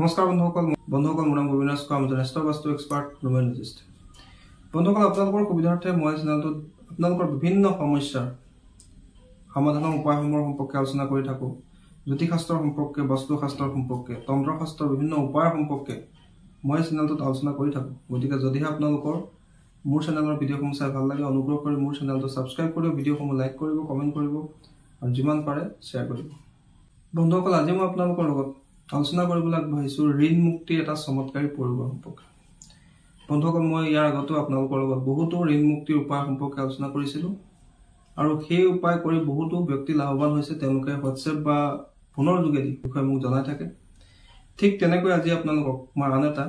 নমস্কাৰ বন্ধুসকল মোৰ নাম গোবিন্দাস কোৱা, মই নেস্ট বাস্তু এক্সপাৰ্ট নিউমেৰলজিষ্ট। বন্ধুসকল, আপোনালোকৰ সুবিধাৰ্থে মই চেনেলটোত আপোনালোকৰ বিভিন্ন সমস্যাৰ সমাধানৰ উপায়সমূহৰ সম্পৰ্কে আলোচনা কৰি থাকোঁ। জ্যোতিষশাস্ত্ৰৰ সম্পৰ্কে, বাস্তুশাস্ত্ৰৰ সম্পৰ্কে, তন্ত্ৰশাস্ত্ৰৰ বিভিন্ন উপায়ৰ সম্পৰ্কে মই চেনেলটোত আলোচনা কৰি থাকোঁ। গতিকে যদিহে আপোনালোকৰ মোৰ চেনেলৰ ভিডিঅ'সমূহ চাই ভাল লাগে, অনুগ্ৰহ কৰি মোৰ চেনেলটো ছাবস্ক্ৰাইব কৰিব, ভিডিঅ'সমূহ লাইক কৰিব, কমেণ্ট কৰিব আৰু যিমান পাৰে শ্বেয়াৰ কৰিব। বন্ধুসকল, আজি মই আপোনালোকৰ লগত আলোচনা কৰিবলৈ আগবাঢ়িছোঁ ঋণ মুক্তিৰ এটা চমৎকাৰী পৰিবৰ সম্পৰ্কে। বন্ধুসকল, মই ইয়াৰ আগতেও আপোনালোকৰ লগত বহুতো ঋণ মুক্তিৰ উপায় সম্পৰ্কে আলোচনা কৰিছিলোঁ আৰু সেই উপায় কৰি বহুতো ব্যক্তি লাভৱান হৈছে। তেওঁলোকে হোৱাটছএপ বা ফোনৰ যোগেদি বিষয়ে মোক জনাই থাকে। ঠিক তেনেকৈ আজি আপোনালোকক মই আন এটা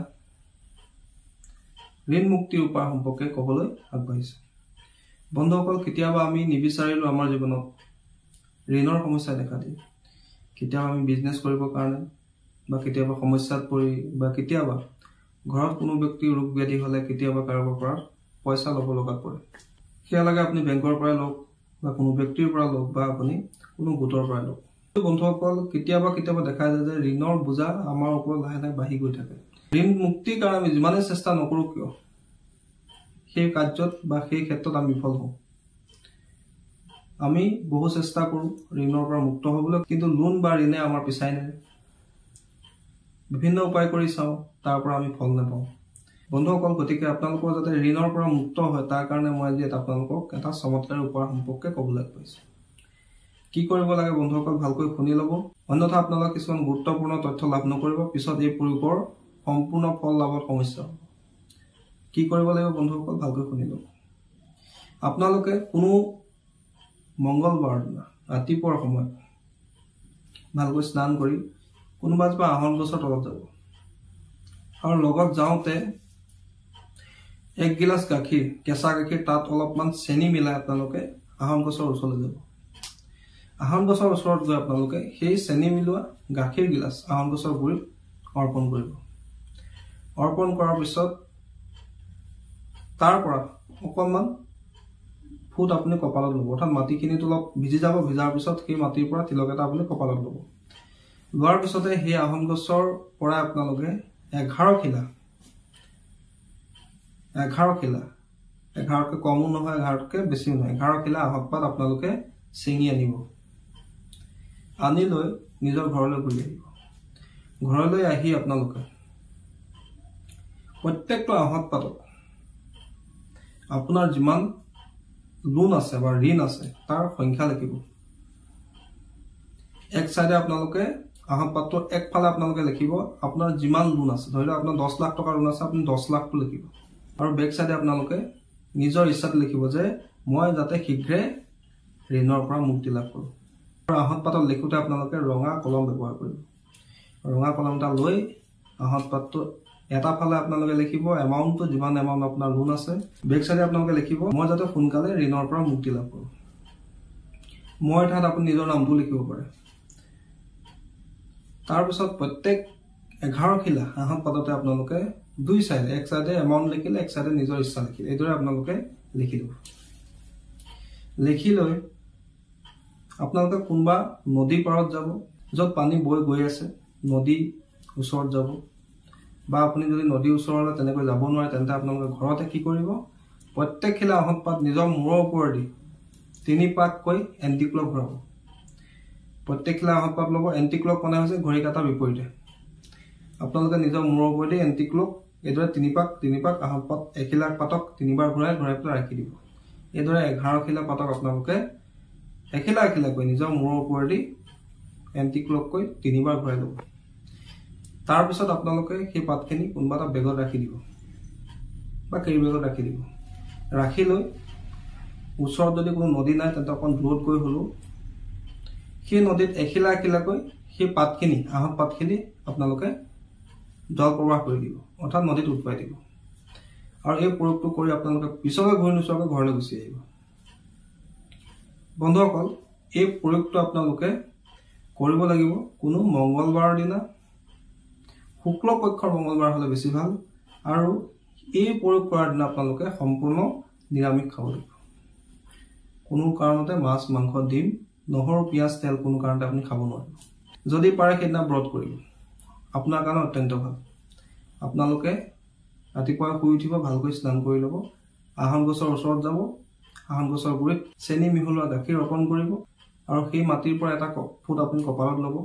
ঋণ মুক্তিৰ উপায় সম্পৰ্কে ক'বলৈ আগবাঢ়িছোঁ। বন্ধুসকল, কেতিয়াবা আমি নিবিচাৰিলেও আমাৰ জীৱনত ঋণৰ সমস্যাই দেখা দিয়ে। কেতিয়াবা আমি বিজনেছ কৰিবৰ কাৰণে বা কেতিয়াবা সমস্যাত পৰি বা কেতিয়াবা ঘৰত কোনো ব্যক্তিৰ ৰোগ ব্যাধি হ'লে কেতিয়াবা কাৰোবাৰ পৰা পইচা ল'ব লগাত পৰে। সেয়া লাগে আপুনি বেংকৰ পৰাই লওক বা কোনো ব্যক্তিৰ পৰা লওক বা আপুনি কোনো গোটৰ পৰাই লওক। বন্ধুসকল, কেতিয়াবা দেখা যায় যে ঋণৰ বোজা আমাৰ ওপৰত লাহে লাহে বাঢ়ি গৈ থাকে। ঋণ মুক্তিৰ কাৰণে আমি যিমানেই চেষ্টা নকৰোঁ কিয়, সেই কাৰ্যত বা সেই ক্ষেত্ৰত আমি বিফল হওঁ। আমি বহু চেষ্টা কৰোঁ ঋণৰ পৰা মুক্ত হ'বলৈ, কিন্তু লোন বা ঋণে আমাৰ পিছাই নেৰে। বিভিন্ন উপায় কৰি চাওঁ, তাৰ পৰা আমি ফল নাপাওঁ। বন্ধুসকল, গতিকে আপোনালোকৰ যাতে ঋণৰ পৰা মুক্ত হয় তাৰ কাৰণে মই আজি আপোনালোকক এটা চমৎকাৰী উপায় সম্পৰ্কে ক'বলৈ আগবাঢ়িছোঁ। কি কৰিব লাগে বন্ধুসকল, ভালকৈ শুনি ল'ব, অন্যথা আপোনালোকে কিছুমান গুৰুত্বপূৰ্ণ তথ্য লাভ নকৰিব। পিছত এই প্ৰয়োগৰ সম্পূৰ্ণ ফল লাভত সমস্যা হ'ব। কি কৰিব লাগিব বন্ধুসকল, ভালকৈ শুনি ল'ব। আপোনালোকে কোনো মংগলবাৰ দিনা ৰাতিপুৱাৰ সময়ত ভালকৈ স্নান কৰি কোনোবা এজোপা আহত গছৰ তলত যাব আৰু লগত যাওঁতে 1 গিলাচ গাখীৰ, কেঁচা গাখীৰ, তাত অলপমান চেনি মিলাই আপোনালোকে আহত গছৰ ওচৰলৈ যাব। আহত গছৰ ওচৰত গৈ আপোনালোকে সেই চেনি মিলোৱা গাখীৰ গিলাচ আহত গছৰ গুৰিত অৰ্পণ কৰিব। অৰ্পণ কৰাৰ পিছত তাৰ পৰা অকণমান ফুট আপুনি কপালত ল'ব, অৰ্থাৎ মাটিখিনিত অলপ ভিজি যাব। ভিজাৰ পিছত সেই মাটিৰ পৰা তিলক এটা আপুনি কপালত ল'ব। লোৱাৰ পিছতে সেই আহত গছৰ পৰা আপোনালোকে 11 খিলা, 11তকৈ কমো নহয়, 11তকৈ বেছিও নহয়, 11 খিলা আহত পাত আপোনালোকে ছিঙি আনিব। আনি লৈ নিজৰ ঘৰলৈ ঘূৰি আহিব। ঘৰলৈ আহি আপোনালোকে প্ৰত্যেকটো আহত পাতত আপোনাৰ যিমান লোন আছে বা ঋণ আছে তাৰ সংখ্যা লিখিব। এক চাইডে আপোনালোকে আহত পাতটোৰ একফালে আপোনালোকে লিখিব আপোনাৰ যিমান লোন আছে। ধৰি লওক আপোনাৰ 10 লাখ টকাৰ লোন আছে, আপুনি 10 লাখটো লিখিব। আৰু বেক চাইডে আপোনালোকে নিজৰ ইচ্ছাটো লিখিব যে মই যাতে শীঘ্ৰে ঋণৰ পৰা মুক্তি লাভ কৰোঁ। আৰু আহত পাতত লিখোঁতে আপোনালোকে ৰঙা কলম ব্যৱহাৰ কৰিব। ৰঙা কলম এটা লৈ আহত পাতটো এটা ফালে আপোনালোকে লিখিব এমাউণ্টটো, যিমান এমাউণ্ট আপোনাৰ লোন আছে। বেক চাইডে আপোনালোকে লিখিব মই যাতে সোনকালে ঋণৰ পৰা মুক্তি লাভ কৰোঁ। মই ঠাইত আপুনি নিজৰ নামটো লিখিব পাৰে। তাৰপিছত প্ৰত্যেক 11 খিলা আহত পাততে আপোনালোকে দুই চাইডে, এক চাইডে এমাউণ্ট লিখিলে, এক চাইডে নিজৰ ইচ্ছা লিখিলে, এইদৰে আপোনালোকে লিখি দিব। লিখি লৈ আপোনালোকে কোনোবা নদী পাৰত যাব, য'ত পানী বৈ গৈ আছে, নদী ওচৰত যাব। বা আপুনি যদি নদীৰ ওচৰলৈ তেনেকৈ যাব নোৱাৰে, তেন্তে আপোনালোকে ঘৰতে কি কৰিব, প্ৰত্যেক খিলা আহত পাত নিজৰ মূৰৰ ওপৰেদি 3 পাককৈ এণ্টি ক্লক ঘূৰাব। প্ৰত্যেক খিলা আহত পাত ল'ব। এণ্টি ক্লক মানে হৈছে ঘড়ী কাটাৰ বিপৰীতে। আপোনালোকে নিজৰ মূৰৰ ওপৰেদি এণ্টি ক্লক এইদৰে 3 পাক আহত পাত, এখিলা পাতক 3 বাৰ ঘূৰাই পেলাই ৰাখি দিব। এইদৰে 11 খিলা পাতক আপোনালোকে এখিলাকৈ নিজৰ মূৰৰ ওপৰেদি এণ্টি ক্লককৈ 3 বাৰ ঘূৰাই ল'ব। তাৰপিছত আপোনালোকে সেই পাতখিনি কোনোবা এটা বেগত ৰাখি দিব বা কেৰি বেগত ৰাখি দিব। ৰাখি লৈ ওচৰত যদি কোনো নদী নাই, তেন্তে অকণ দূৰত গৈ হ'লেও সেই নদীত এখিলাকৈ সেই পাতখিনি, আহত পাতখিনি আপোনালোকে জল প্ৰবাহ কৰি দিব, অৰ্থাৎ নদীত উটুৱাই দিব। আৰু এই প্ৰয়োগটো কৰি আপোনালোকে পিছলৈ ঘূৰি নোচোৱাকৈ ঘৰলৈ গুচি আহিব। বন্ধুসকল, এই প্ৰয়োগটো আপোনালোকে কৰিব লাগিব কোনো মংগলবাৰৰ দিনা, শুক্ল পক্ষৰ মংগলবাৰ হ'লে বেছি ভাল। আৰু এই প্ৰয়োগ কৰাৰ দিনা আপোনালোকে সম্পূৰ্ণ নিৰামিষ খাব লাগিব। কোনো কাৰণতে মাছ, মাংস, ডিম, নহৰু, পিঁয়াজ, তেল কোনো কাৰণতে আপুনি খাব নোৱাৰিব। যদি পাৰে সেইদিনা ব্ৰত কৰিব। আপোনাৰ কাৰণে অত্যন্ত ভাল। আপোনালোকে ৰাতিপুৱা শুই উঠিব, ভালকৈ স্নান কৰি ল'ব, আহন গছৰ ওচৰত যাব, আহন গছৰ গুৰিত চেনি মিহলোৱা গাখীৰ অৰ্পণ কৰিব আৰু সেই মাটিৰ পৰা এটা ফুট আপুনি কপালত ল'ব।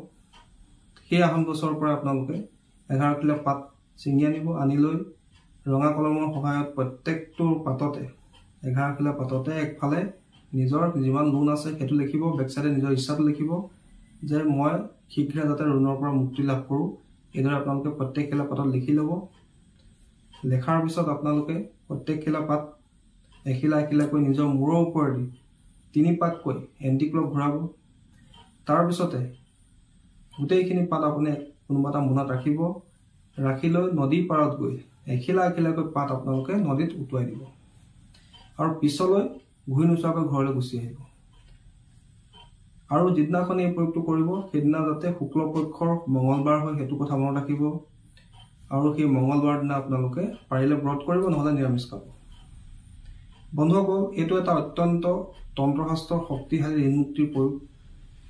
সেই আহন গছৰ পৰা আপোনালোকে 11 কিলো পাত ছিঙি আনিব, আনি লৈ ৰঙা কলমৰ সহায়ত প্ৰত্যেকটো পাততে 11 কিলো পাততে একফালে নিজৰ যিমান লোন আছে সেইটো লিখিব, বেকচাইডে নিজৰ ইচ্ছাটো লিখিব যে মই শীঘ্ৰে যাতে ঋণৰ পৰা মুক্তি লাভ কৰোঁ। এইদৰে আপোনালোকে প্ৰত্যেক কিলো পাতত লিখি ল'ব। লেখাৰ পিছত আপোনালোকে প্ৰত্যেক কিলো পাত এখিলা এখিলাকৈ নিজৰ মূৰৰ ওপৰেদি 3 পাককৈ এণ্টিক্লক ঘূৰাব। তাৰপিছতে গোটেইখিনি পাত আপুনি কোনোবা এটা মোনাত ৰাখিব, ৰাখি লৈ নদীৰ পাৰত গৈ এখিলা এখিলাকৈ পাত আপোনালোকে নদীত উটুৱাই দিব আৰু পিছলৈ ঘূৰি নোচোৱাকৈ ঘৰলৈ গুচি আহিব। আৰু যিদিনাখন এই প্ৰয়োগটো কৰিব সেইদিনা যাতে শুক্ল পক্ষৰ মঙলবাৰ হয় সেইটো কথা মনত ৰাখিব। আৰু সেই মঙলবাৰ দিনা আপোনালোকে পাৰিলে ব্ৰত কৰিব, নহ'লে নিৰামিষ খাব। বন্ধুসকল, এইটো এটা অত্যন্ত তন্ত্ৰশাস্ত্ৰৰ শক্তিশালী ঋণ মুক্তিৰ প্ৰয়োগ।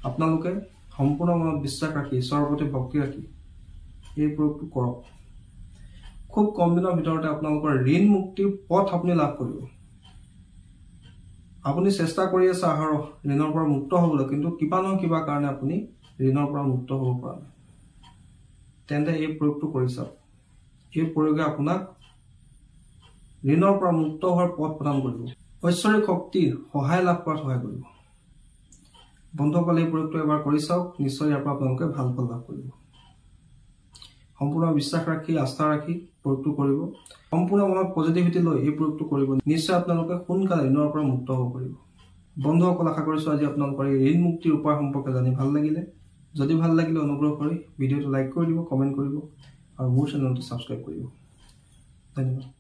আপোনালোকে সম্পূৰ্ণ মনত বিশ্বাস ৰাখি, ঈশ্বৰৰ প্ৰতি ভক্তি ৰাখি এই প্ৰয়োগটো কৰক। খুব কম দিনৰ ভিতৰতে আপোনালোকৰ ঋণ মুক্তিৰ পথ আপুনি লাভ কৰিব। আপুনি চেষ্টা কৰি আছে আহাৰৰ ঋণৰ পৰা মুক্ত হ'বলৈ, কিন্তু কিবা নহয় কিবা কাৰণে আপুনি ঋণৰ পৰা মুক্ত হ'ব পৰা নাই। তেন্তে এই প্ৰয়োগটো কৰি চাওক। এই প্ৰয়োগে আপোনাক ঋণৰ পৰা মুক্ত হোৱাৰ পথ প্ৰদান কৰিব, ঐশ্বৰিক শক্তিৰ সহায় লাভ কৰাত সহায় কৰিব। বন্ধুসকল, এই প্ৰয়োগটো এবাৰ কৰি চাওক, নিশ্চয় ইয়াৰ পৰা আপোনালোকে ভাল ফল লাভ কৰিব। সম্পূৰ্ণ বিশ্বাস ৰাখি, আস্থা ৰাখি প্ৰয়োগটো কৰিব। সম্পূৰ্ণ মনত পজিটিভিটি লৈ এই প্ৰয়োগটো কৰিব। নিশ্চয় আপোনালোকে সোনকালে ঋণৰ পৰা মুক্ত হ'ব পাৰিব। বন্ধুসকল, আশা কৰিছোঁ আজি আপোনালোকৰ এই ঋণ মুক্তিৰ উপায় সম্পৰ্কে জানি ভাল লাগিলে। যদি ভাল লাগিলে অনুগ্ৰহ কৰি ভিডিঅ'টো লাইক কৰি দিব, কমেণ্ট কৰিব আৰু মোৰ চেনেলটো ছাবস্ক্ৰাইব কৰিব। ধন্যবাদ।